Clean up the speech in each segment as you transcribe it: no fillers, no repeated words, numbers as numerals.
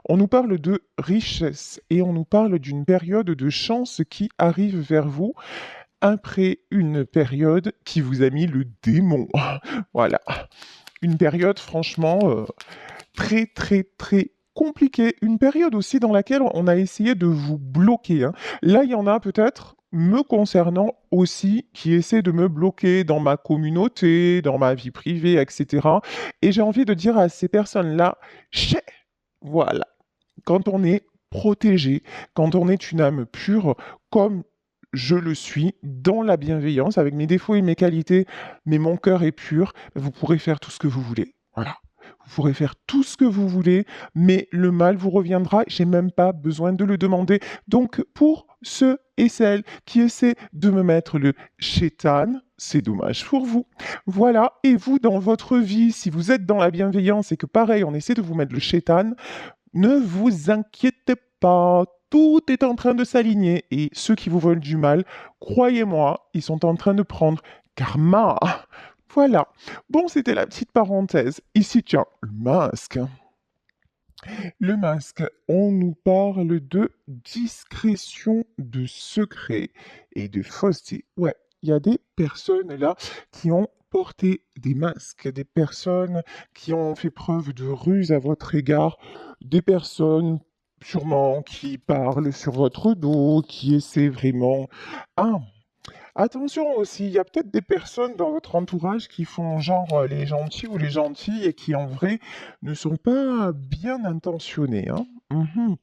On nous parle de richesse et on nous parle d'une période de chance qui arrive vers vous après une période qui vous a mis le démon. Voilà. Une période franchement très très très compliquée. Une période aussi dans laquelle on a essayé de vous bloquer, hein. Là, il y en a peut-être me concernant aussi qui essaient de me bloquer dans ma communauté, dans ma vie privée, etc. Et j'ai envie de dire à ces personnes-là, chais, voilà, quand on est protégé, quand on est une âme pure, comme je le suis, dans la bienveillance, avec mes défauts et mes qualités, mais mon cœur est pur, vous pourrez faire tout ce que vous voulez. Voilà. Vous pourrez faire tout ce que vous voulez, mais le mal vous reviendra. J'ai même pas besoin de le demander. Donc, pour ceux et celles qui essaient de me mettre le chétan, c'est dommage pour vous. Voilà. Et vous, dans votre vie, si vous êtes dans la bienveillance et que pareil, on essaie de vous mettre le chétan, ne vous inquiétez pas, tout est en train de s'aligner et ceux qui vous veulent du mal, croyez-moi, ils sont en train de prendre karma. Voilà. Bon, c'était la petite parenthèse. Ici, tiens, le masque. Le masque, on nous parle de discrétion, de secret et de fausseté. Ouais, il y a des personnes là qui ont porté des masques, des personnes qui ont fait preuve de ruse à votre égard, des personnes sûrement qui parlent sur votre dos, qui essaient vraiment... Ah, attention aussi, il y a peut-être des personnes dans votre entourage qui font genre les gentils ou les gentilles et qui en vrai ne sont pas bien intentionnés, hein. Mhm.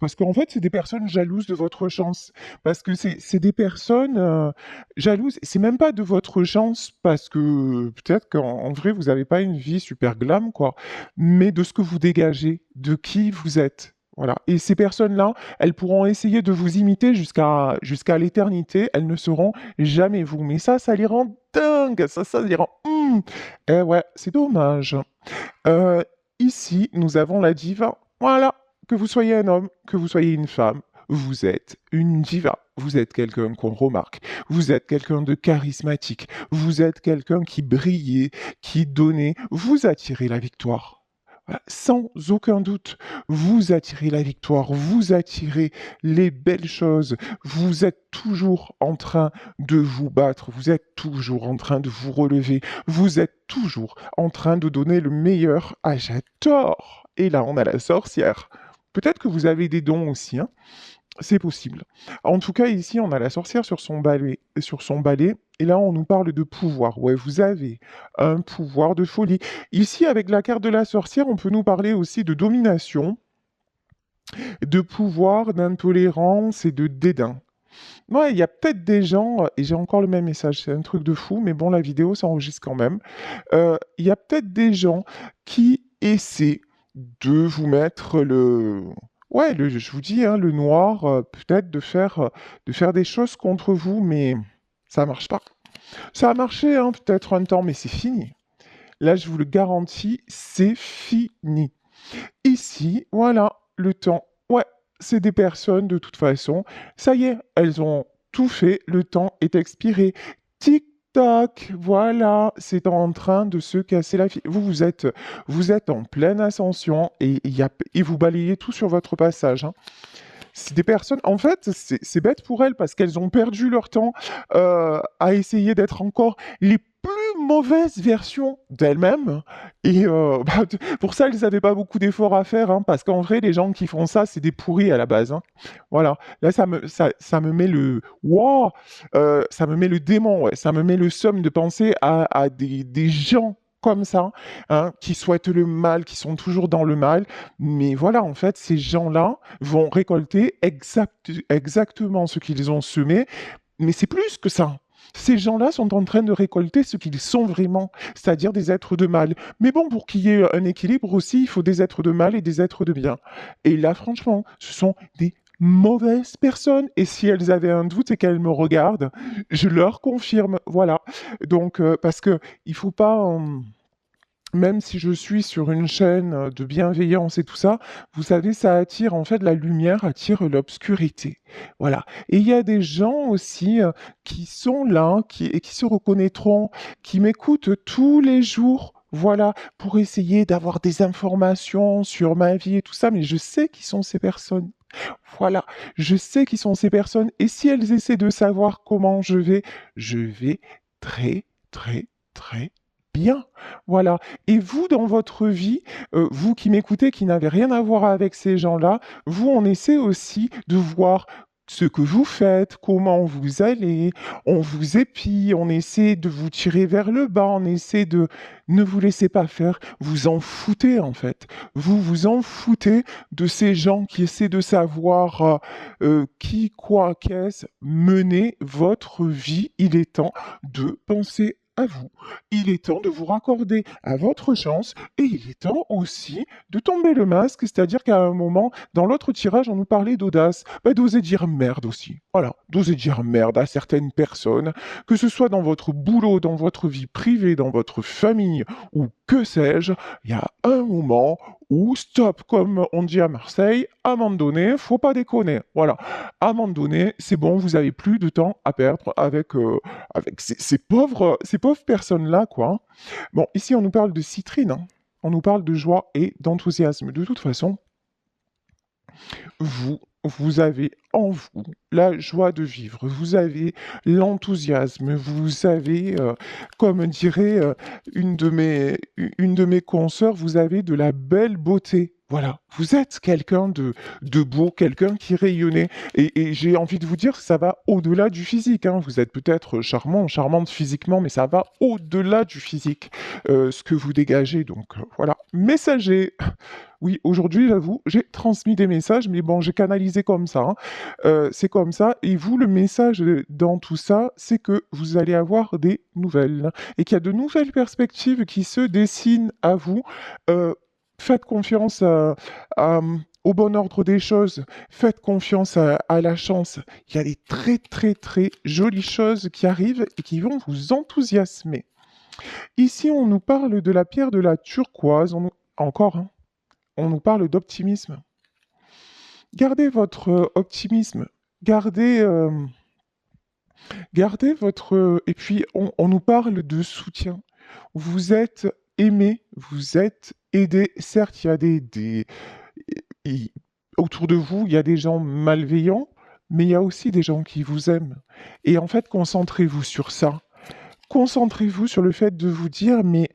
Parce qu'en fait, c'est des personnes jalouses de votre chance. Parce que c'est des personnes jalouses. C'est même pas de votre chance parce que peut-être qu'en vrai, vous n'avez pas une vie super glam, quoi. Mais de ce que vous dégagez, de qui vous êtes. Voilà. Et ces personnes-là, elles pourront essayer de vous imiter jusqu'à l'éternité. Elles ne seront jamais vous. Mais ça les rend dingues. Ça les rend... Eh ouais, c'est dommage. Euh, Ici, nous avons la diva. Voilà. Que vous soyez un homme, que vous soyez une femme, vous êtes une diva. Vous êtes quelqu'un qu'on remarque. Vous êtes quelqu'un de charismatique. Vous êtes quelqu'un qui brillait, qui donnait. Vous attirez la victoire. Voilà. Sans aucun doute, vous attirez la victoire, vous attirez les belles choses, vous êtes toujours en train de vous battre, vous êtes toujours en train de vous relever, vous êtes toujours en train de donner le meilleur. Ah, j'adore! Et là, on a la sorcière. Peut-être que vous avez des dons aussi, hein. C'est possible. En tout cas, ici, on a la sorcière sur son balai, et là, on nous parle de pouvoir. Ouais, vous avez un pouvoir de folie. Ici, avec la carte de la sorcière, on peut nous parler aussi de domination, de pouvoir, d'intolérance et de dédain. Ouais, il y a peut-être des gens, et j'ai encore le même message, c'est un truc de fou, mais bon, la vidéo s'enregistre quand même. Il y a peut-être des gens qui essaient de vous mettre le... Ouais, je vous dis, hein, le noir, peut-être de faire des choses contre vous, mais ça marche pas. Ça a marché, hein, peut-être un temps, mais c'est fini. Là, je vous le garantis, c'est fini. Ici, voilà, le temps. Ouais, c'est des personnes, de toute façon. Ça y est, elles ont tout fait, le temps est expiré. Tic-tac, voilà, c'est en train de se casser la fille. Vous êtes en pleine ascension et vous balayez tout sur votre passage, hein. C'est des personnes, en fait, c'est bête pour elles parce qu'elles ont perdu leur temps à essayer d'être encore les plus mauvaises versions d'elles-mêmes. Et pour ça, elles n'avaient pas beaucoup d'efforts à faire, hein, parce qu'en vrai, les gens qui font ça, c'est des pourris à la base, hein. Voilà. Là, ça me met le... Wow, ça me met le démon, ouais. Ça me met le somme de penser à des gens comme ça, hein, qui souhaitent le mal, qui sont toujours dans le mal. Mais voilà, en fait, ces gens-là vont récolter exactement ce qu'ils ont semé, mais c'est plus que ça. Ces gens-là sont en train de récolter ce qu'ils sont vraiment, c'est-à-dire des êtres de mal. Mais bon, pour qu'il y ait un équilibre aussi, il faut des êtres de mal et des êtres de bien. Et là, franchement, ce sont des mauvaises personnes. Et si elles avaient un doute et qu'elles me regardent, je leur confirme. Voilà. Donc, parce que il faut pas... même si je suis sur une chaîne de bienveillance et tout ça, vous savez, ça attire, en fait, la lumière attire l'obscurité. Voilà. Et il y a des gens aussi qui sont là, et qui se reconnaîtront, qui m'écoutent tous les jours. voilà, pour essayer d'avoir des informations sur ma vie et tout ça, mais je sais qui sont ces personnes. Voilà, je sais qui sont ces personnes et si elles essaient de savoir comment je vais très, très, très bien. Voilà. Et vous, dans votre vie, vous qui m'écoutez, qui n'avez rien à voir avec ces gens-là, vous, on essaie aussi de voir ce que vous faites, comment vous allez, on vous épie, on essaie de vous tirer vers le bas, on essaie de... Ne vous laissez pas faire, vous en foutez en fait. Vous vous en foutez de ces gens qui essaient de savoir qui, quoi, qu'est-ce. Menez votre vie. Il est temps de penser à vous. Il est temps de vous raccorder à votre chance et il est temps aussi de tomber le masque, c'est-à-dire qu'à un moment, dans l'autre tirage, on nous parlait d'audace, bah, d'oser dire merde aussi. Voilà, d'oser dire merde à certaines personnes, que ce soit dans votre boulot, dans votre vie privée, dans votre famille ou que sais-je, il y a un moment où stop, comme on dit à Marseille, à un moment donné, faut pas déconner. Voilà, à un moment donné, c'est bon, vous avez plus de temps à perdre avec ces pauvres personnes-là, quoi. Bon, ici, on nous parle de citrine, hein. On nous parle de joie et d'enthousiasme. De toute façon, vous avez en vous la joie de vivre, vous avez l'enthousiasme, vous avez, comme dirait une de mes consoeurs, vous avez de la belle beauté. Voilà, vous êtes quelqu'un de beau, quelqu'un qui rayonnait. Et j'ai envie de vous dire, ça va au-delà du physique, hein. Vous êtes peut-être charmant, charmante physiquement, mais ça va au-delà du physique, ce que vous dégagez. Donc voilà, messager. Oui, aujourd'hui, j'avoue, j'ai transmis des messages, mais bon, j'ai canalisé comme ça, hein. C'est comme ça. Et vous, le message dans tout ça, c'est que vous allez avoir des nouvelles et qu'il y a de nouvelles perspectives qui se dessinent à vous. Euh, Faites confiance au bon ordre des choses. Faites confiance à la chance. Il y a des très, très, très jolies choses qui arrivent et qui vont vous enthousiasmer. Ici, on nous parle de la pierre de la turquoise. Encore, hein, on nous parle d'optimisme. Gardez votre optimisme. Gardez, gardez votre... et puis, on nous parle de soutien. Vous êtes aimé, vous êtes aidé. Certes, il y a il- autour de vous, il y a des gens malveillants, mais il y a aussi des gens qui vous aiment. Et en fait, concentrez-vous sur ça. Concentrez-vous sur le fait de vous dire, mais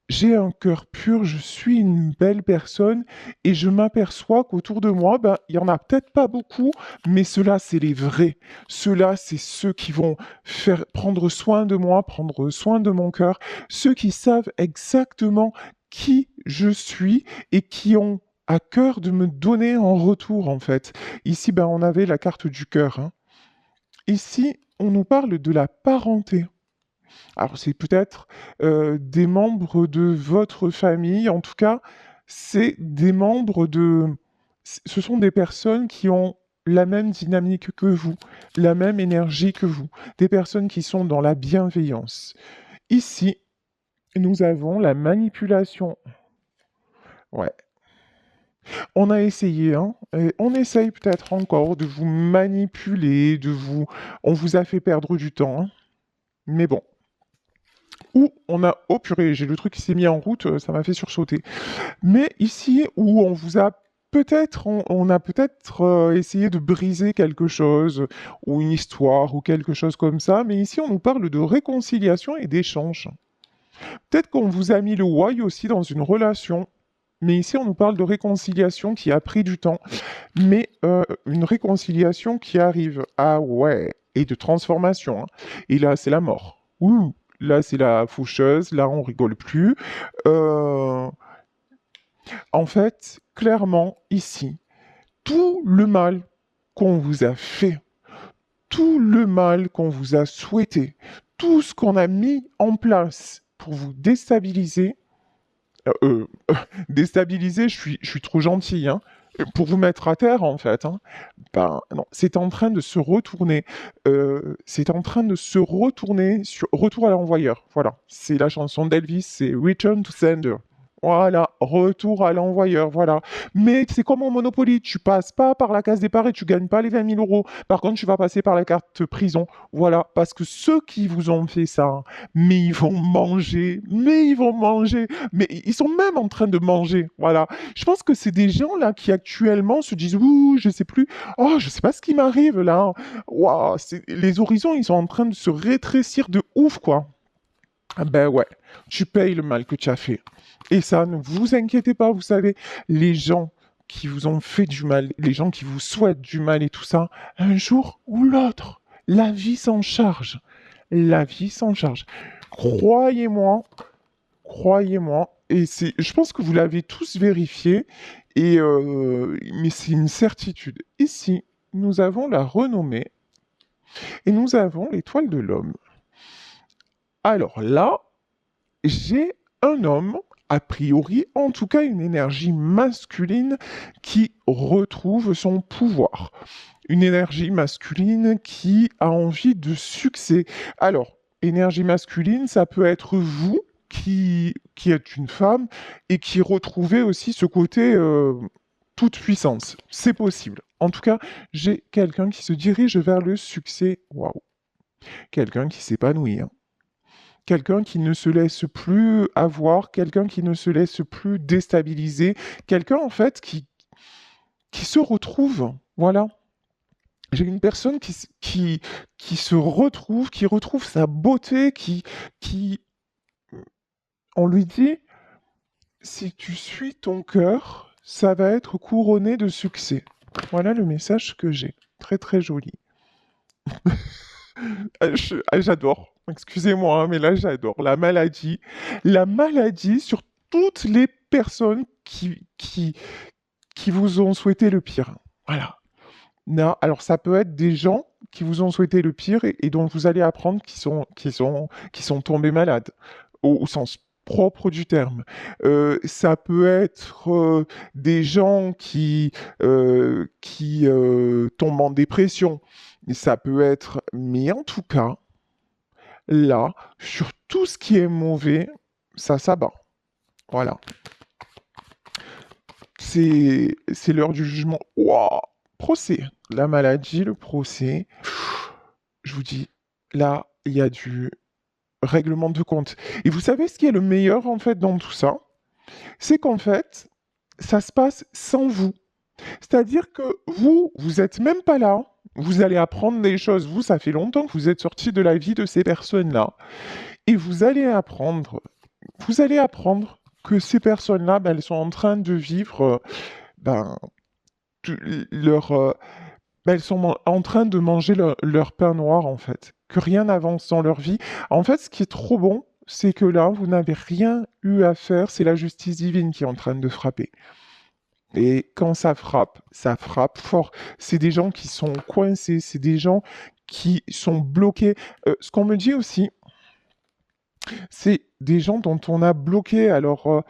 j'ai un cœur pur, je suis une belle personne et je m'aperçois qu'autour de moi, ben, il y en a peut-être pas beaucoup, mais ceux-là, c'est les vrais. Ceux-là, c'est ceux qui vont faire prendre soin de moi, prendre soin de mon cœur, ceux qui savent exactement qui je suis et qui ont à cœur de me donner en retour, en fait. Ici, ben, on avait la carte du cœur, hein. Ici, on nous parle de la parenté. Alors, c'est peut-être des membres de votre famille, en tout cas, c'est des membres de... Ce sont des personnes qui ont la même dynamique que vous, la même énergie que vous, des personnes qui sont dans la bienveillance. Ici, nous avons la manipulation. Ouais, on a essayé, hein, et on essaye peut-être encore de vous manipuler, de vous... On vous a fait perdre du temps, hein, mais bon. Ou on a... Oh purée, j'ai le truc qui s'est mis en route, ça m'a fait sursauter. Mais ici, où on vous a peut-être, on a peut-être essayé de briser quelque chose, ou une histoire, ou quelque chose comme ça, mais ici, on nous parle de réconciliation et d'échange. Peut-être qu'on vous a mis le why aussi dans une relation, mais ici, on nous parle de réconciliation qui a pris du temps, mais une réconciliation qui arrive. Ah ouais, et de transformation, hein. Et là, c'est la mort. Ouh, là, c'est la faucheuse, là, on rigole plus. Euh, En fait, clairement, ici, tout le mal qu'on vous a fait, tout le mal qu'on vous a souhaité, tout ce qu'on a mis en place pour vous déstabiliser, déstabiliser, je suis trop gentil, hein, pour vous mettre à terre, en fait, hein, ben non, c'est en train de se retourner, c'est en train de se retourner sur Retour à l'envoyeur, voilà, c'est la chanson d'Elvis, c'est Return to Sender. Voilà, retour à l'envoyeur, voilà. Mais c'est comme en Monopoly, tu passes pas par la case départ et tu gagnes pas les 20 000 euros. Par contre, tu vas passer par la carte prison. Voilà, parce que ceux qui vous ont fait ça, hein, mais ils vont manger, mais ils vont manger, mais ils sont même en train de manger. Voilà. Je pense que c'est des gens là qui actuellement se disent, ouh, je sais plus, oh, je sais pas ce qui m'arrive là. Waouh, les horizons, ils sont en train de se rétrécir de ouf, quoi. Ah ben ouais, tu payes le mal que tu as fait. Et ça, ne vous inquiétez pas, vous savez, les gens qui vous ont fait du mal, les gens qui vous souhaitent du mal et tout ça, un jour ou l'autre, la vie s'en charge. La vie s'en charge. Croyez-moi, croyez-moi, et je pense que vous l'avez tous vérifié, mais c'est une certitude. Ici, nous avons la renommée et nous avons l'étoile de l'homme. Alors là, j'ai un homme, a priori, en tout cas une énergie masculine qui retrouve son pouvoir. Une énergie masculine qui a envie de succès. Alors, énergie masculine, ça peut être vous qui êtes une femme et qui retrouvez aussi ce côté toute puissance. C'est possible. En tout cas, j'ai quelqu'un qui se dirige vers le succès. Waouh. Quelqu'un qui s'épanouit, hein. Quelqu'un qui ne se laisse plus avoir, quelqu'un qui ne se laisse plus déstabiliser, quelqu'un en fait qui se retrouve. Voilà. J'ai une personne qui se retrouve, qui retrouve sa beauté, qui, on lui dit, si tu suis ton cœur, ça va être couronné de succès. Voilà le message que j'ai. Très très joli. J'adore. Excusez-moi, hein, mais là j'adore. La maladie sur toutes les personnes qui vous ont souhaité le pire. Voilà. Non, alors ça peut être des gens qui vous ont souhaité le pire et dont vous allez apprendre qu'ils sont tombés malades, au sens propre du terme. Ça peut être des gens qui tombent en dépression. Ça peut être, mais en tout cas, là, sur tout ce qui est mauvais, ça s'abat. Voilà. C'est l'heure du jugement. Waouh! Procès. La maladie, le procès. Je vous dis, là, il y a du règlement de compte. Et vous savez ce qui est le meilleur, en fait, dans tout ça? C'est qu'en fait, ça se passe sans vous. C'est-à-dire que vous êtes même pas là. Vous allez apprendre des choses. Vous, ça fait longtemps que vous êtes sorti de la vie de ces personnes-là. Et vous allez apprendre que ces personnes-là, ben, elles sont en train de vivre ben, leur, ben, elles sont en train de manger leur pain noir, en fait. Que rien n'avance dans leur vie. En fait, ce qui est trop bon, c'est que là, vous n'avez rien eu à faire. C'est la justice divine qui est en train de frapper. Et quand ça frappe fort. C'est des gens qui sont coincés, c'est des gens qui sont bloqués. Ce qu'on me dit aussi, c'est des gens dont on a bloqué alors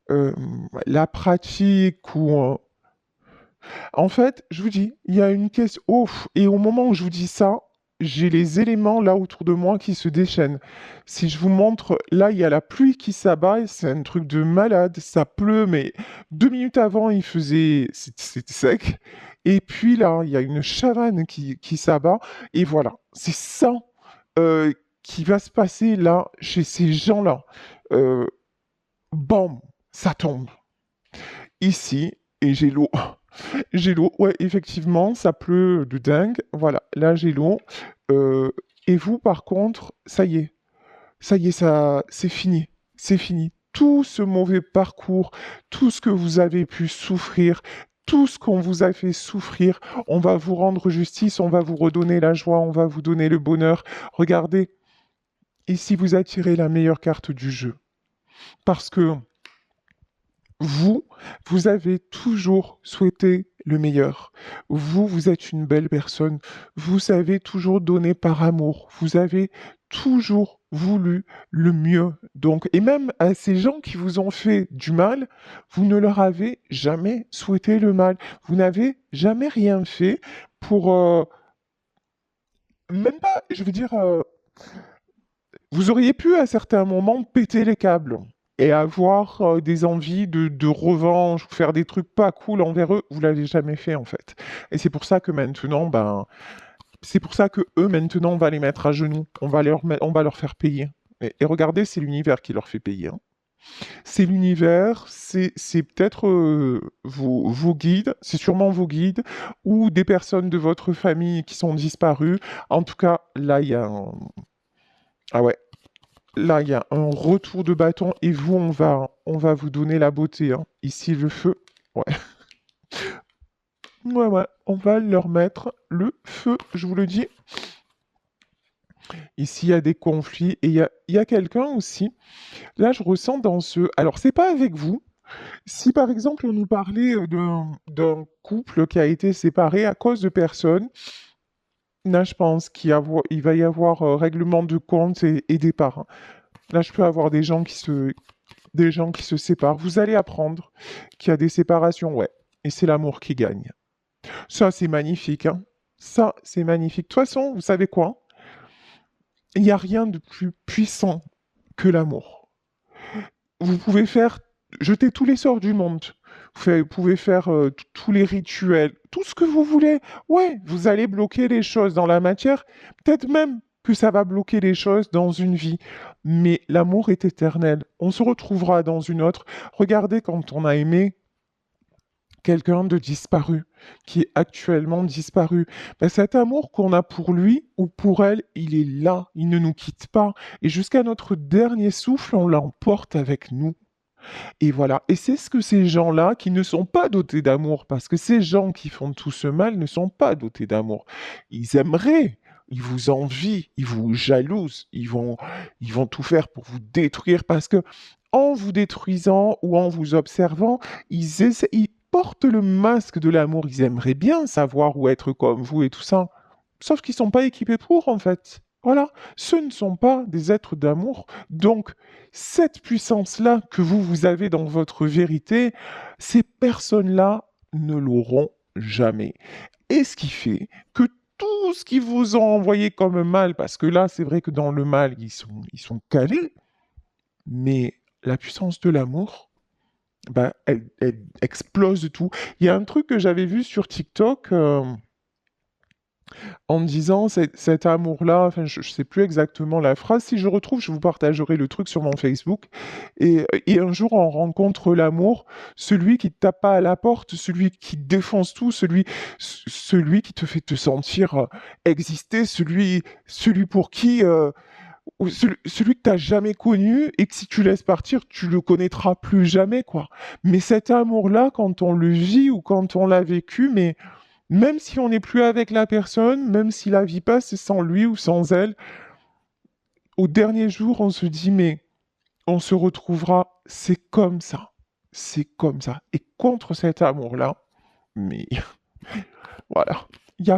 euh, la pratique ou en fait, je vous dis, il y a une question. Ouf, et au moment où je vous dis ça, j'ai les éléments là autour de moi qui se déchaînent. Si je vous montre, là, il y a la pluie qui s'abat, et c'est un truc de malade, ça pleut, mais 2 minutes avant, c'était sec. Et puis là, il y a une chavanne qui s'abat, et voilà. C'est ça euh, qui va se passer là, chez ces gens-là. Euh, Bam, ça tombe. Ici, et j'ai l'eau. J'ai l'eau, ouais, effectivement, ça pleut de dingue. Voilà, là j'ai l'eau. Euh, et vous, par contre, ça y est, ça, c'est fini. C'est fini. Tout ce mauvais parcours, tout ce que vous avez pu souffrir, tout ce qu'on vous a fait souffrir, on va vous rendre justice, on va vous redonner la joie, on va vous donner le bonheur. Regardez, ici vous attirez la meilleure carte du jeu. Parce que vous, vous avez toujours souhaité le meilleur. Vous êtes une belle personne. Vous savez toujours donner par amour. Vous avez toujours voulu le mieux. Donc, et même à ces gens qui vous ont fait du mal, vous ne leur avez jamais souhaité le mal. Vous n'avez jamais rien fait pour, même pas, je veux dire, vous auriez pu à certains moments péter les câbles. et avoir des envies de revanche, ou faire des trucs pas cool envers eux, vous l'avez jamais fait en fait. Et c'est pour ça que maintenant, ben, c'est pour ça que eux maintenant, on va les mettre à genoux, on va leur faire payer. Et regardez, c'est l'univers qui leur fait payer, hein. C'est l'univers, c'est peut-être vos guides, c'est sûrement vos guides, ou des personnes de votre famille qui sont disparues. En tout cas, là, il y a un... Ah ouais, là, il y a un retour de bâton, et vous, on va vous donner la beauté, hein. Ici, le feu. Ouais, ouais, ouais, on va leur mettre le feu, je vous le dis. Ici, il y a des conflits, et il y a quelqu'un aussi. Là, je ressens dans ce... Alors, c'est pas avec vous. Si par exemple on nous parlait d'un couple qui a été séparé à cause de personnes, là je pense il va y avoir règlement de compte et départ, hein. Là je peux avoir des gens qui se séparent. Vous allez apprendre qu'il y a des séparations, ouais. Et c'est l'amour qui gagne. Ça c'est magnifique, hein. Ça c'est magnifique. De toute façon, vous savez quoi? Il n'y a rien de plus puissant que l'amour. Vous pouvez faire, jeter tous les sorts du monde. Vous pouvez faire tous les rituels, tout ce que vous voulez. Ouais, vous allez bloquer les choses dans la matière. Peut-être même que ça va bloquer les choses dans une vie. Mais l'amour est éternel. On se retrouvera dans une autre. Regardez quand on a aimé quelqu'un de disparu, qui est actuellement disparu. Ben, cet amour qu'on a pour lui ou pour elle, il est là, il ne nous quitte pas. Et jusqu'à notre dernier souffle, on l'emporte avec nous. Et voilà. Et c'est ce que ces gens-là, qui ne sont pas dotés d'amour, parce que ces gens qui font tout ce mal ne sont pas dotés d'amour. Ils aimeraient, ils vous envient, ils vous jalousent, ils vont tout faire pour vous détruire, parce que en vous détruisant ou en vous observant, ils portent le masque de l'amour. Ils aimeraient bien savoir ou être comme vous et tout ça. Sauf qu'ils sont pas équipés pour, en fait. Voilà. Ce ne sont pas des êtres d'amour. Donc, cette puissance-là que vous avez dans votre vérité, ces personnes-là ne l'auront jamais. Et ce qui fait que tout ce qu'ils vous ont envoyé comme mal, parce que là, c'est vrai que dans le mal, ils sont calés, mais la puissance de l'amour, ben, elle explose tout. Il y a un truc que j'avais vu sur TikTok, en me disant cet amour-là, enfin je ne sais plus exactement la phrase, si je retrouve, je vous partagerai le truc sur mon Facebook. Et un jour, on rencontre l'amour, celui qui te tape pas à la porte, celui qui défonce tout, celui qui te fait te sentir exister, celui pour qui, ou celui que tu n'as jamais connu et que si tu laisses partir, tu le connaîtras plus jamais, quoi. Mais cet amour-là, quand on le vit ou quand on l'a vécu, mais même si on n'est plus avec la personne, même si la vie passe sans lui ou sans elle, au dernier jour, on se dit, mais on se retrouvera, c'est comme ça. C'est comme ça. Et contre cet amour-là, mais voilà, il y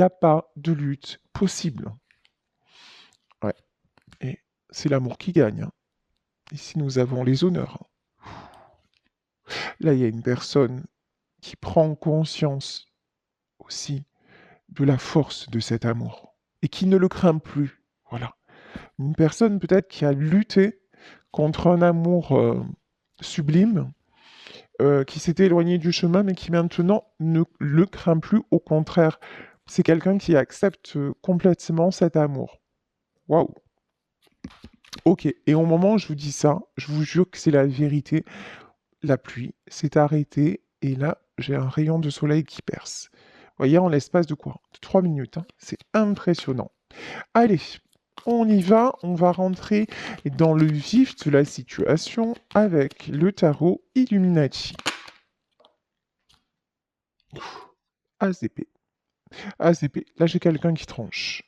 a pas de lutte possible. Ouais. Et c'est l'amour qui gagne, hein. Ici, nous avons les honneurs. Là, il y a une personne qui prend conscience aussi de la force de cet amour et qui ne le craint plus. Voilà. Une personne peut-être qui a lutté contre un amour sublime, qui s'était éloigné du chemin, mais qui maintenant ne le craint plus. Au contraire, c'est quelqu'un qui accepte complètement cet amour. Waouh! Ok, et au moment où je vous dis ça, je vous jure que c'est la vérité. La pluie s'est arrêtée et là, j'ai un rayon de soleil qui perce. Vous voyez, en l'espace de quoi? De 3 minutes, hein. C'est impressionnant. Allez, on y va, on va rentrer dans le vif de la situation avec le tarot Illuminati. As d'épée. As d'épée. Là, j'ai quelqu'un qui tranche.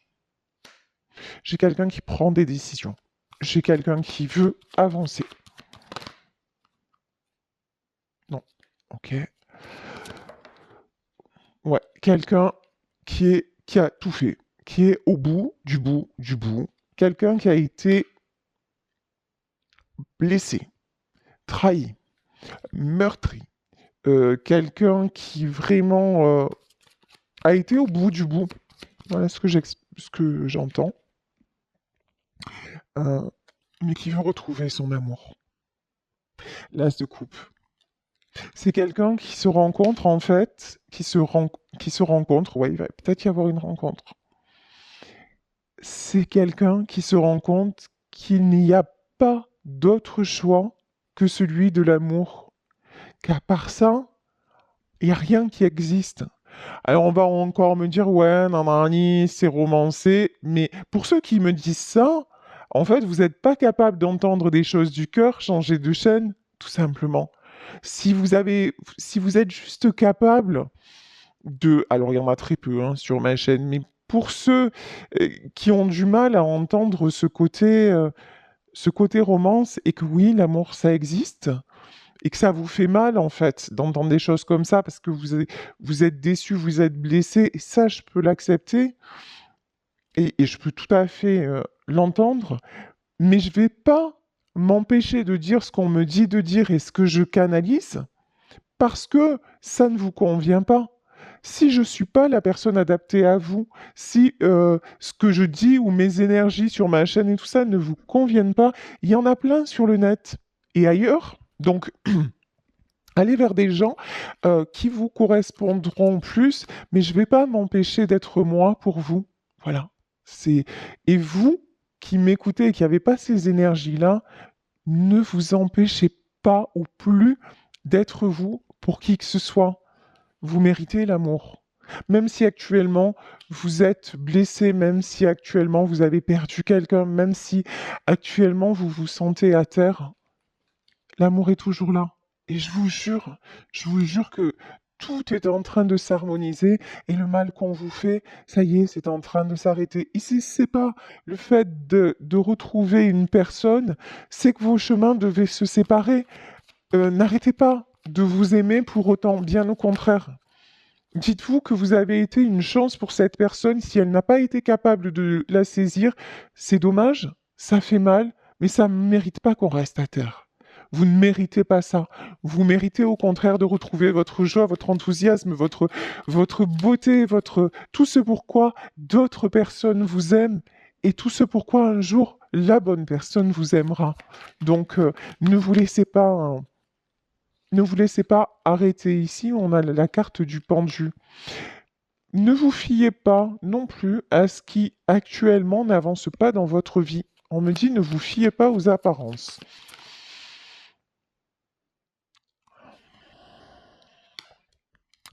J'ai quelqu'un qui prend des décisions. J'ai quelqu'un qui veut avancer. Non. Ok. Ouais. Quelqu'un qui a tout fait. Qui est au bout, du bout, du bout. Quelqu'un qui a été blessé, trahi, meurtri. Quelqu'un qui vraiment a été au bout du bout. Voilà ce que j'entends. Euh, mais qui veut retrouver son amour. L'as de coupe. C'est quelqu'un qui se rencontre, en fait, qui se rencontre, ouais, il va peut-être y avoir une rencontre. C'est quelqu'un qui se rend compte qu'il n'y a pas d'autre choix que celui de l'amour. Qu'à part ça, il n'y a rien qui existe. Alors on va encore me dire, ouais, nanani, c'est romancé, mais pour ceux qui me disent ça, en fait, vous n'êtes pas capable d'entendre des choses du cœur, changer de chaîne, tout simplement. Si vous êtes juste capable alors il y en a très peu hein, sur ma chaîne, mais pour ceux qui ont du mal à entendre ce côté romance, et que oui, l'amour, ça existe, et que ça vous fait mal, en fait, d'entendre des choses comme ça, parce que vous êtes déçu, vous êtes blessé, et ça, je peux l'accepter, et je peux tout à fait l'entendre, mais je vais pas m'empêcher de dire ce qu'on me dit de dire et ce que je canalise, parce que ça ne vous convient pas. Si je ne suis pas la personne adaptée à vous, si ce que je dis ou mes énergies sur ma chaîne et tout ça ne vous conviennent pas, il y en a plein sur le net et ailleurs. Donc, allez vers des gens qui vous correspondront plus, mais je ne vais pas m'empêcher d'être moi pour vous. Voilà. Et vous qui m'écoutez et qui n'avez pas ces énergies-là, ne vous empêchez pas ou plus d'être vous pour qui que ce soit. Vous méritez l'amour. Même si actuellement vous êtes blessé, même si actuellement vous avez perdu quelqu'un, même si actuellement vous vous sentez à terre, l'amour est toujours là. Et je vous jure que tout est en train de s'harmoniser et le mal qu'on vous fait, ça y est, c'est en train de s'arrêter. Ici, c'est pas le fait de retrouver une personne, c'est que vos chemins devaient se séparer. N'arrêtez pas de vous aimer pour autant, bien au contraire. Dites-vous que vous avez été une chance pour cette personne. Si elle n'a pas été capable de la saisir, c'est dommage, ça fait mal, mais ça ne mérite pas qu'on reste à terre. Vous ne méritez pas ça. Vous méritez au contraire de retrouver votre joie, votre enthousiasme, votre beauté, tout ce pourquoi d'autres personnes vous aiment et tout ce pourquoi un jour la bonne personne vous aimera. Donc, ne vous laissez pas, hein, ne vous laissez pas arrêter ici. On a la carte du pendu. Ne vous fiez pas non plus à ce qui actuellement n'avance pas dans votre vie. On me dit ne vous fiez pas aux apparences.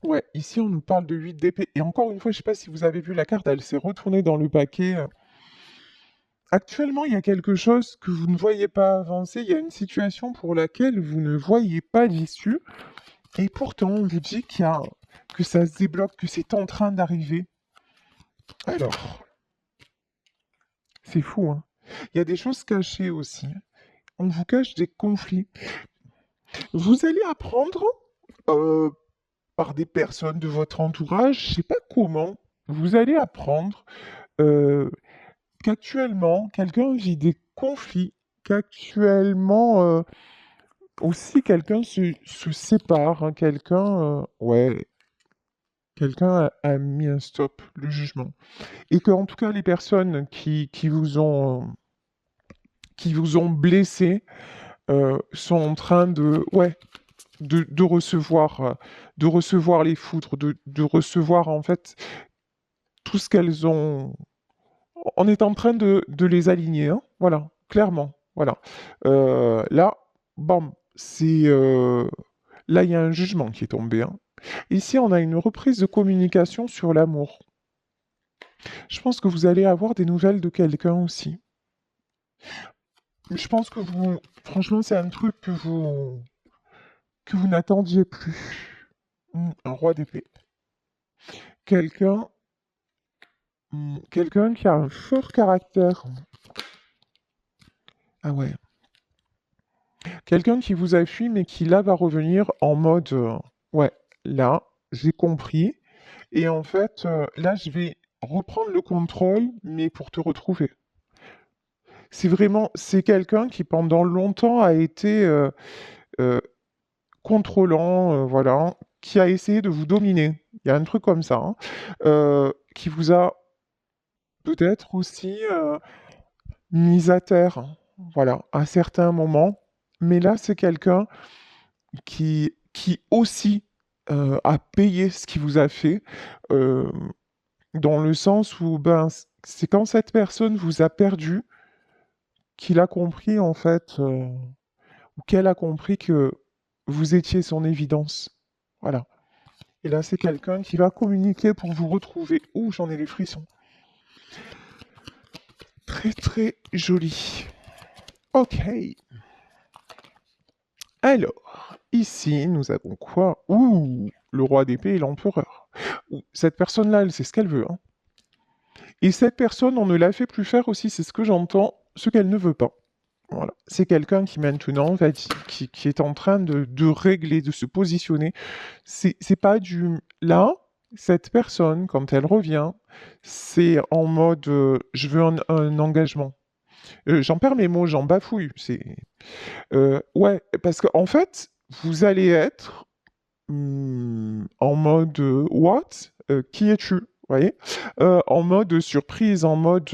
Ouais, ici on nous parle de 8 d'épée. Et encore une fois, je ne sais pas si vous avez vu la carte, elle s'est retournée dans le paquet. Actuellement, il y a quelque chose que vous ne voyez pas avancer. Il y a une situation pour laquelle vous ne voyez pas d'issue. Et pourtant, on vous dit que ça se débloque, que c'est en train d'arriver. Alors, c'est fou, hein. Il y a des choses cachées aussi. On vous cache des conflits. Vous allez apprendre euh, par des personnes de votre entourage, je sais pas comment, vous allez apprendre euh, qu'actuellement quelqu'un vit des conflits, qu'actuellement aussi quelqu'un se sépare, hein, quelqu'un a mis un stop, le jugement. Et que en tout cas les personnes qui vous ont blessé sont en train de recevoir les foudres, de recevoir en fait tout ce qu'elles ont. On est en train de les aligner, hein, voilà, clairement, voilà. Là, bam, là, il y a un jugement qui est tombé, hein. Ici, on a une reprise de communication sur l'amour. Je pense que vous allez avoir des nouvelles de quelqu'un aussi. Je pense que franchement, c'est un truc que vous n'attendiez plus. Un roi d'épée. Quelqu'un quelqu'un qui a un fort caractère. Ah ouais. Quelqu'un qui vous a fui, mais qui là va revenir en mode ouais, là, j'ai compris. Et en fait, là, je vais reprendre le contrôle, mais pour te retrouver. C'est quelqu'un qui pendant longtemps a été euh, contrôlant, voilà, qui a essayé de vous dominer. Il y a un truc comme ça, hein, qui vous a peut-être aussi mis à terre, voilà, à certains moments. mais là, c'est quelqu'un qui aussi a payé ce qu'il vous a fait, euh, dans le sens où ben, c'est quand cette personne vous a perdu qu'il a compris en fait, ou qu'elle a compris que vous étiez son évidence. Voilà. Et là, c'est quelqu'un qui va communiquer pour vous retrouver. Ouh, j'en ai les frissons. Très très joli. Ok. Alors, ici, nous avons quoi? Ouh, le roi d'épée et l'empereur. Ouh, cette personne-là, elle sait ce qu'elle veut, hein. Et cette personne, on ne la fait plus faire aussi, c'est ce que j'entends, ce qu'elle ne veut pas. Voilà. C'est quelqu'un qui maintenant qui est en train de régler, de se positionner. C'est pas du... Là, cette personne, quand elle revient, c'est en mode je veux un engagement. J'en perds mes mots, j'en bafouille. Ouais, parce qu'en fait, vous allez être en mode what? Qui es-tu? Vous voyez? En mode surprise, en mode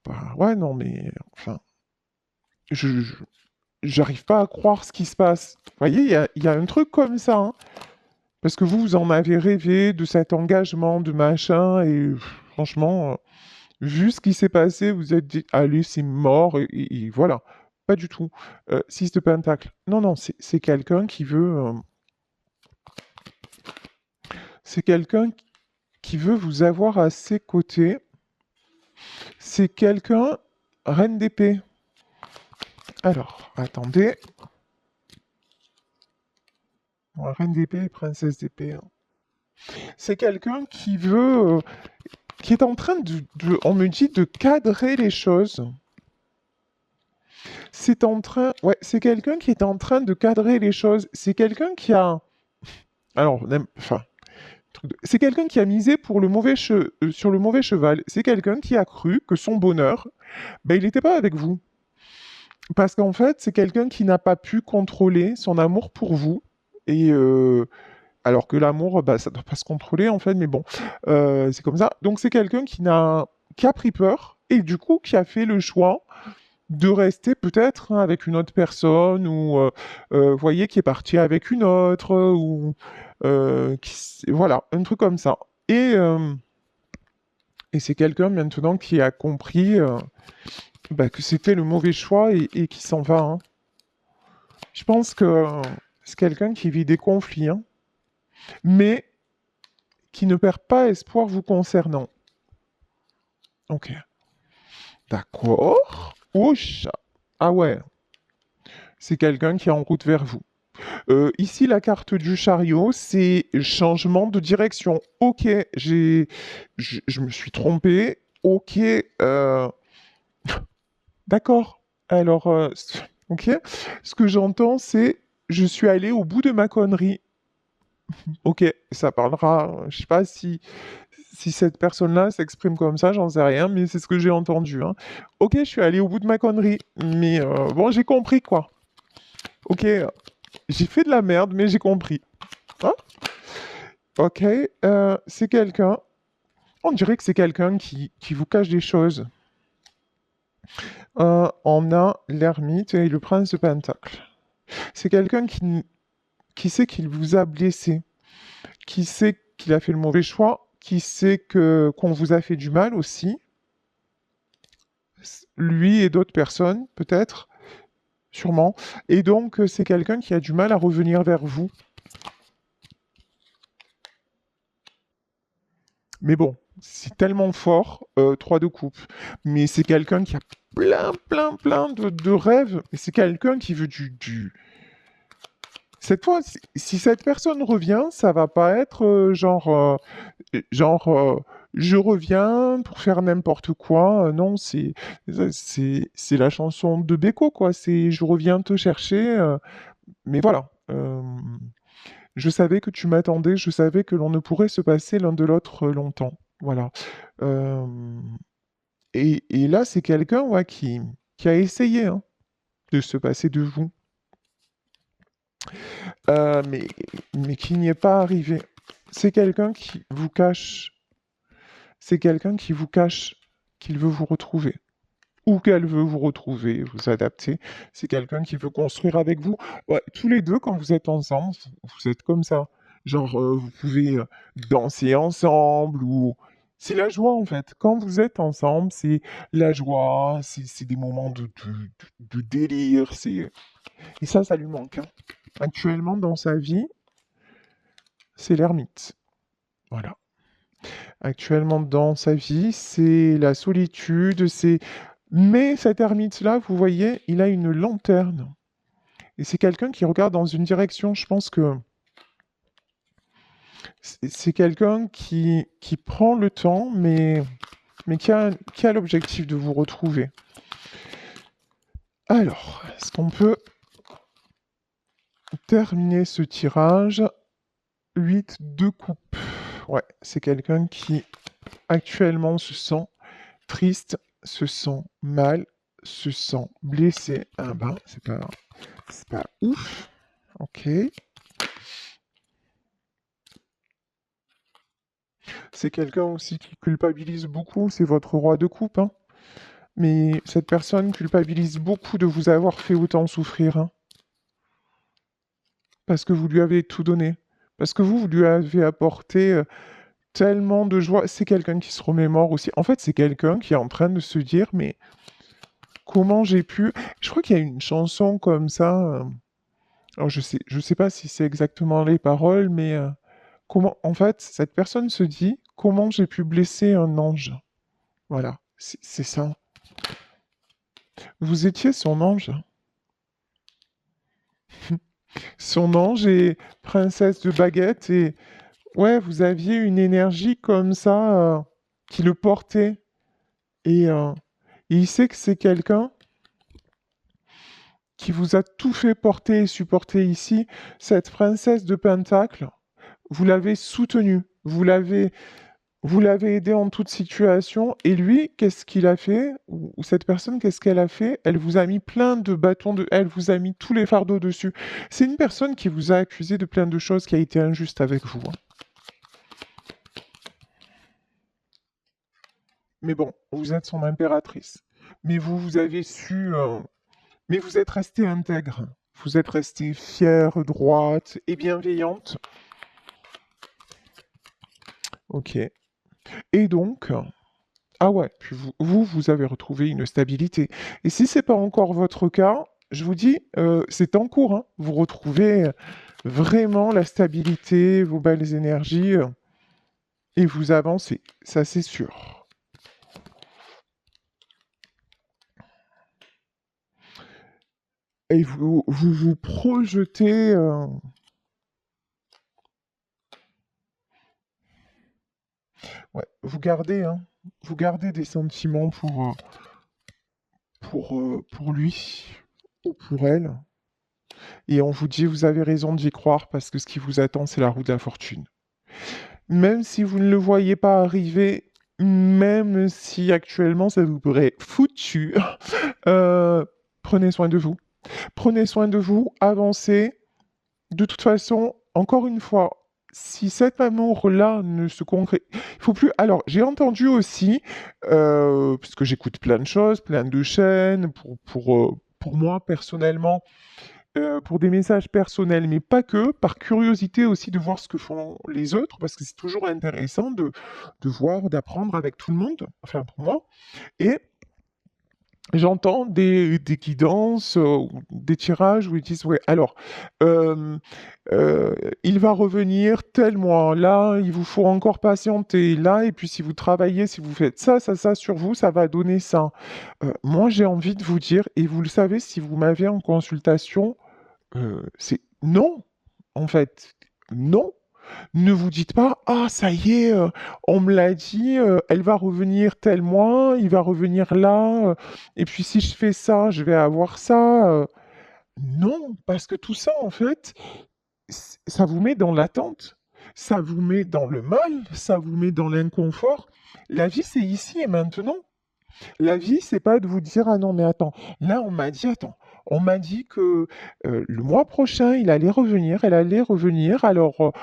bah, ouais, non, mais enfin, je, j'arrive pas à croire ce qui se passe. Vous voyez, il y a un truc comme ça, hein. Parce que vous en avez rêvé de cet engagement, de machin, et franchement, vu ce qui s'est passé, vous êtes dit, allez, c'est mort, et voilà. Pas du tout. Six de Pentacle. Non, non, c'est quelqu'un qui veut. C'est quelqu'un qui veut vous avoir à ses côtés. C'est quelqu'un. Reine d'épée. Alors, attendez. Bon, reine d'épée et princesse d'épée, hein. C'est quelqu'un qui veut, qui est en train on me dit, de cadrer les choses. Ouais, c'est quelqu'un qui est en train de cadrer les choses. C'est quelqu'un qui a, alors, enfin, c'est quelqu'un qui a misé pour sur le mauvais cheval. C'est quelqu'un qui a cru que son bonheur, ben, il n'était pas avec vous. Parce qu'en fait, c'est quelqu'un qui n'a pas pu contrôler son amour pour vous. Et alors que l'amour, bah, ça ne doit pas se contrôler en fait, mais bon, c'est comme ça. Donc c'est quelqu'un qui a pris peur et du coup qui a fait le choix de rester peut-être, hein, avec une autre personne ou vous voyez qui est parti avec une autre ou voilà un truc comme ça. Et c'est quelqu'un maintenant qui a compris bah, que c'était le mauvais choix et qui s'en va, hein. Je pense que c'est quelqu'un qui vit des conflits, hein, mais qui ne perd pas espoir vous concernant. Ok. D'accord. Ouch. Ah ouais, c'est quelqu'un qui est en route vers vous. Ici, la carte du chariot, c'est changement de direction. Ok, je me suis trompé. Ok, d'accord. Alors, ok. Ce que j'entends, c'est je suis allé au bout de ma connerie. Ok, ça parlera. Je sais pas si cette personne-là s'exprime comme ça, j'en sais rien, mais c'est ce que j'ai entendu, hein. Ok, je suis allé au bout de ma connerie, mais bon, j'ai compris quoi. Ok, j'ai fait de la merde, mais j'ai compris. Hein. Ok, c'est quelqu'un. On dirait que c'est quelqu'un qui vous cache des choses. On a l'ermite et le prince de Pentacle. C'est quelqu'un qui sait qu'il vous a blessé, qui sait qu'il a fait le mauvais choix, qui sait qu'on vous a fait du mal aussi, lui et d'autres personnes, peut-être, sûrement. Et donc, c'est quelqu'un qui a du mal à revenir vers vous. Mais bon, c'est tellement fort, 3 de coupe. Mais c'est quelqu'un qui a plein, plein, plein de rêves. Et c'est quelqu'un qui veut Cette fois, si cette personne revient, ça va pas être genre, je reviens pour faire n'importe quoi. Non, c'est la chanson de Beko, quoi. C'est je reviens te chercher. Mais voilà. Je savais que tu m'attendais, je savais que l'on ne pourrait se passer l'un de l'autre longtemps. Voilà. Euh, et là, c'est quelqu'un, ouais, qui a essayé, hein, de se passer de vous. Euh, mais, mais qui n'y est pas arrivé. C'est quelqu'un qui vous cache. C'est quelqu'un qui vous cache qu'il veut vous retrouver. ou qu'elle veut vous retrouver, vous adapter. C'est quelqu'un qui veut construire avec vous. Ouais, tous les deux, quand vous êtes ensemble, vous êtes comme ça. Genre, vous pouvez danser ensemble ou... C'est la joie en fait. Quand vous êtes ensemble, c'est la joie, c'est des moments de délire. Et ça lui manque, hein. Actuellement, dans sa vie, c'est l'ermite. Voilà. Actuellement, dans sa vie, c'est la solitude, c'est... Mais cet ermite-là, vous voyez, il a une lanterne. Et c'est quelqu'un qui regarde dans une direction. Je pense que c'est quelqu'un qui prend le temps, mais qui a l'objectif de vous retrouver. Alors, est-ce qu'on peut terminer ce tirage? 8 de coupe. Ouais, c'est quelqu'un qui actuellement se sent triste, se sent mal, se sent blessé. Ah ben, c'est pas ouf. Ok. C'est quelqu'un aussi qui culpabilise beaucoup, c'est votre roi de coupe, hein. Mais cette personne culpabilise beaucoup de vous avoir fait autant souffrir, hein. Parce que vous lui avez tout donné. Parce que vous lui avez apporté tellement de joie. C'est quelqu'un qui se remémore aussi. En fait, c'est quelqu'un qui est en train de se dire, mais comment j'ai pu... Je crois qu'il y a une chanson comme ça. Alors je sais pas si c'est exactement les paroles, mais comment... En fait, cette personne se dit, comment j'ai pu blesser un ange? Voilà, c'est ça. Vous étiez son ange. Son ange et princesse de baguette et ouais, vous aviez une énergie comme ça qui le portait et, euh, et il sait que c'est quelqu'un qui vous a tout fait porter et supporter ici. Cette princesse de Pentacle, vous l'avez soutenue, vous l'avez aidé en toute situation. Et lui, qu'est-ce qu'il a fait? Ou cette personne, qu'est-ce qu'elle a fait? Elle vous a mis plein de bâtons elle vous a mis tous les fardeaux dessus. C'est une personne qui vous a accusé de plein de choses, qui a été injuste avec vous, hein. Mais bon, vous êtes son impératrice. Mais vous avez su... mais vous êtes restée intègre. Vous êtes restée fière, droite et bienveillante. Ok. Et donc... Ah ouais, puis vous avez retrouvé une stabilité. Et si c'est pas encore votre cas, je vous dis, c'est en cours, hein. Vous retrouvez vraiment la stabilité, vos belles énergies, et vous avancez. Ça, c'est sûr. Et vous projetez... ouais, vous gardez des sentiments pour lui ou pour elle. Et on vous dit, vous avez raison d'y croire parce que ce qui vous attend, c'est la roue de la fortune. Même si vous ne le voyez pas arriver, même si actuellement ça vous paraît foutu, euh, prenez soin de vous. Prenez soin de vous, avancez. De toute façon, encore une fois, si cet amour-là ne se concrétise, il faut plus. Alors, j'ai entendu aussi, puisque j'écoute plein de choses, plein de chaînes, pour moi personnellement, pour des messages personnels, mais pas que, par curiosité aussi de voir ce que font les autres, parce que c'est toujours intéressant de voir, d'apprendre avec tout le monde, enfin pour moi. Et j'entends des guidances, ou des tirages où ils disent, ouais, alors, euh, euh, il va revenir tel mois, là, il vous faut encore patienter, là, et puis si vous travaillez, si vous faites ça sur vous, ça va donner ça. Moi, j'ai envie de vous dire, et vous le savez, si vous m'avez en consultation, c'est non, en fait. Non. Ne vous dites pas, ah, ça y est, on me l'a dit, elle va revenir tel mois, il va revenir là, et puis si je fais ça, je vais avoir ça. Non, parce que tout ça, en fait, ça vous met dans l'attente, ça vous met dans le mal, ça vous met dans l'inconfort. La vie, c'est ici et maintenant. La vie, c'est pas de vous dire, ah non, mais attends, là, on m'a dit que le mois prochain, elle allait revenir, alors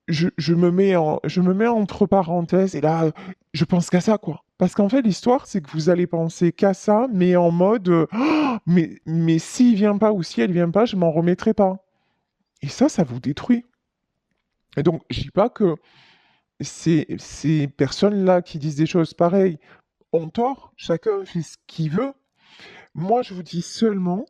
je me mets entre parenthèses, et là, je pense qu'à ça, quoi. Parce qu'en fait, l'histoire, c'est que vous allez penser qu'à ça, mais en mode «Oh, mais s'il vient pas ou si elle vient pas, je m'en remettrai pas». Et ça vous détruit. Et donc, je dis pas que ces personnes-là qui disent des choses pareilles ont tort, chacun fait ce qu'il veut. Moi, je vous dis seulement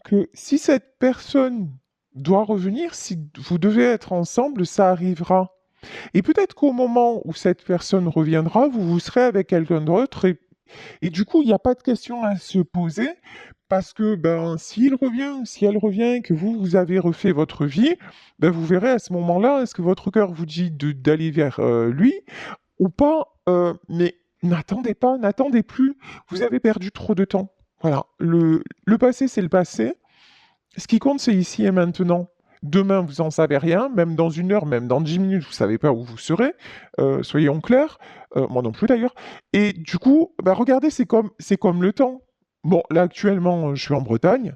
que si cette personne doit revenir, si vous devez être ensemble, ça arrivera. Et peut-être qu'au moment où cette personne reviendra, vous serez avec quelqu'un d'autre et du coup, il n'y a pas de question à se poser parce que ben, s'il revient ou si elle revient et que vous avez refait votre vie, ben, vous verrez à ce moment-là, est-ce que votre cœur vous dit d'aller vers lui ou pas. Mais n'attendez pas, n'attendez plus. Vous avez perdu trop de temps. Voilà, le passé, c'est le passé. Ce qui compte, c'est ici et maintenant. Demain, vous n'en savez rien, même dans 1 heure, même dans 10 minutes, vous ne savez pas où vous serez, soyons clairs, moi non plus d'ailleurs. Et du coup, bah, regardez, c'est comme le temps. Bon, là actuellement, je suis en Bretagne.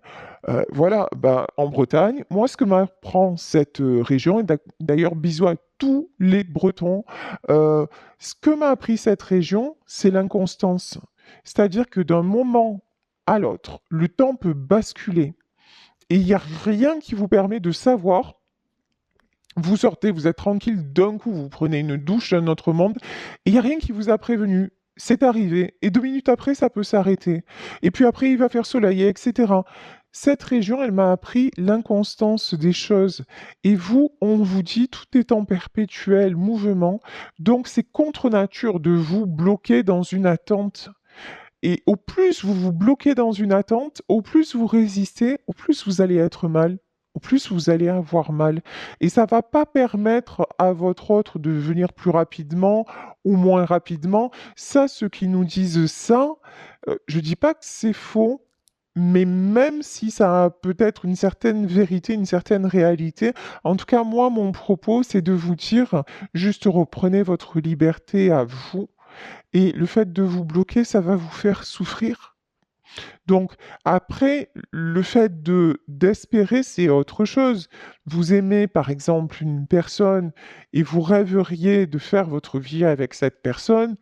Voilà, bah, en Bretagne, moi, ce que m'apprend cette région, et d'ailleurs, bisous à tous les Bretons, ce que m'a appris cette région, c'est l'inconstance. C'est-à-dire que d'un moment à l'autre, le temps peut basculer. Et il n'y a rien qui vous permet de savoir. Vous sortez, vous êtes tranquille, d'un coup, vous prenez une douche d'un autre monde, et il n'y a rien qui vous a prévenu. C'est arrivé, et 2 minutes après, ça peut s'arrêter. Et puis après, il va faire soleil, etc. Cette région, elle m'a appris l'inconstance des choses. Et vous, on vous dit, tout est en perpétuel mouvement, donc c'est contre nature de vous bloquer dans une attente. Et au plus vous vous bloquez dans une attente, au plus vous résistez, au plus vous allez être mal, au plus vous allez avoir mal. Et ça va pas permettre à votre autre de venir plus rapidement ou moins rapidement. Ça, ceux qui nous disent ça, je dis pas que c'est faux, mais même si ça a peut-être une certaine vérité, une certaine réalité, en tout cas, moi, mon propos, c'est de vous dire, juste reprenez votre liberté à vous et le fait de vous bloquer, ça va vous faire souffrir. Donc après, le fait de d'espérer, c'est autre chose. Vous aimez par exemple une personne et vous rêveriez de faire votre vie avec cette personne,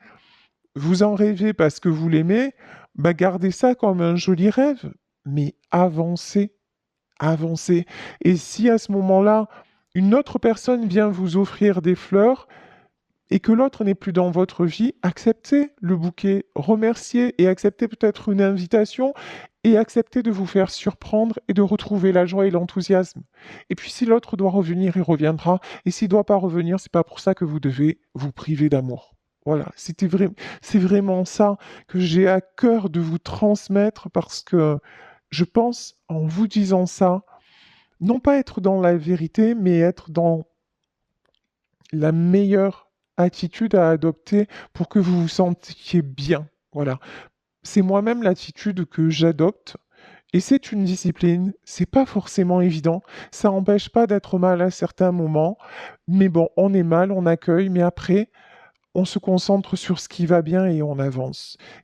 vous en rêvez parce que vous l'aimez, bah gardez ça comme un joli rêve, mais avancez, avancez. Et si à ce moment-là, une autre personne vient vous offrir des fleurs, et que l'autre n'est plus dans votre vie, acceptez le bouquet, remerciez et acceptez peut-être une invitation et acceptez de vous faire surprendre et de retrouver la joie et l'enthousiasme. Et puis si l'autre doit revenir, il reviendra. Et s'il ne doit pas revenir, c'est pas pour ça que vous devez vous priver d'amour. Voilà, c'est vraiment ça que j'ai à cœur de vous transmettre parce que je pense, en vous disant ça, non pas être dans la vérité, mais être dans la meilleure attitude à adopter pour que vous vous sentiez bien. Voilà. C'est moi-même l'attitude que j'adopte. Et c'est une discipline, c'est pas forcément évident, ça n'empêche pas d'être mal à certains moments, mais bon, on est mal, on accueille, mais après, on se concentre sur ce qui va bien et on avance.